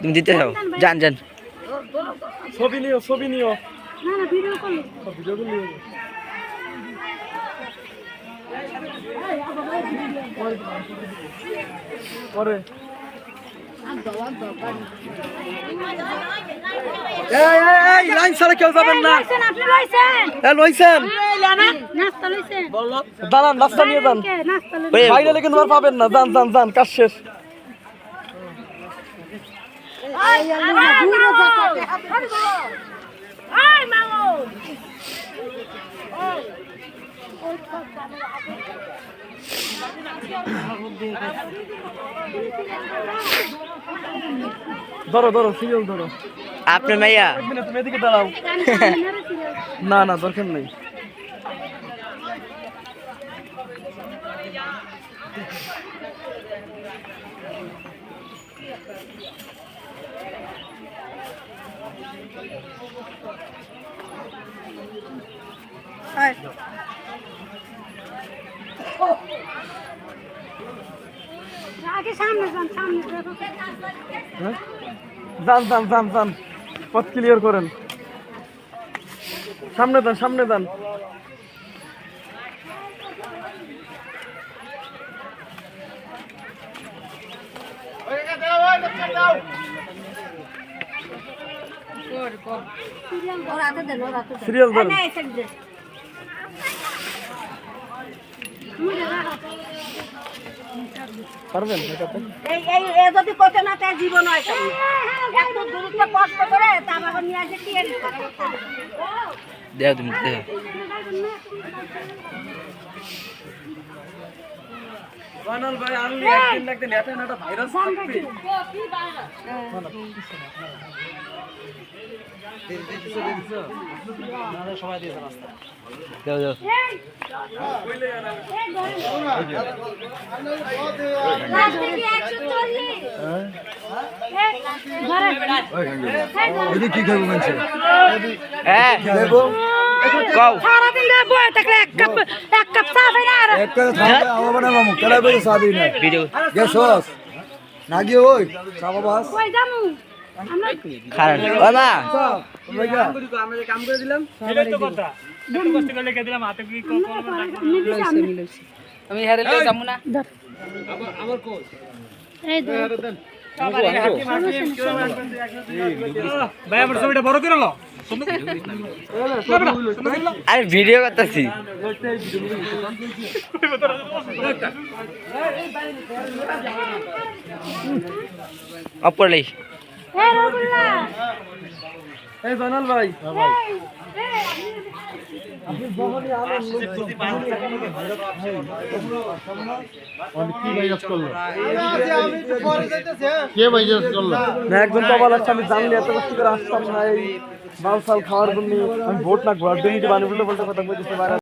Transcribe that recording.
তুমি দিতে চাও যান যান ছবি নিও পরে লাইন ছাড়া কেউ যাবেন না। দাঁড়ান রাস্তা নিয়ে যান, বাইরে কিন্তু আর পাবেন না। যান যান যান, কাজ শেষ। ধরো ধরো সিরিয়াল ধরো। আপনার মাইয়া তুমি এদিকে দাঁড়াও। না না দরকার নেই। যান যান যান যান, পথ ক্লিয়ার করেন। সামনে যান সামনে যান। সিরিয়াল ধরেন। পারবেন যদি করতে না তাই জীবন হয় এত দূরত্ব কষ্ট করে তা বাবা নিয়ে আসে কি দেও তুমি দেও বানাল ভাই আনলি একদিন লাগতে নেটে একটা ভাইরাস থাকবে। সবাই দিয়েছে রাস্তা দেও দেও কি খাবো মানুষ? হ্যাঁ কও সারাদিন বয়ে থাকলে এক কাপ চা খাই না আর একটা খাওয়া আমার না মামু কেডা কইছে চা দিই না ভিডিও গেছস নাগি ওই চা বাবাস কই যামু খারাপ ও মা তোমরা কি আমরা যে কাম করে দিলাম এটাই তো কথা। এত কষ্ট করে লিখে দিলাম হাতে কি কম আমি হেরে লই যামু না আমার কোচ এই দেন ভাই আমার ছবিটা বড় করে লো। আরে ভিডিও করতেছি অপরলি এই রগুল্লা এই জানাল ভাই এই একজন তো বলার আমি জানলে এত কষ্ট করে আসতাম না এই মাল সাল খাওয়ার জন্য। আমি ভোট না ঘোরার জন্য বানিয়ে বলতে কথা বলতেছে।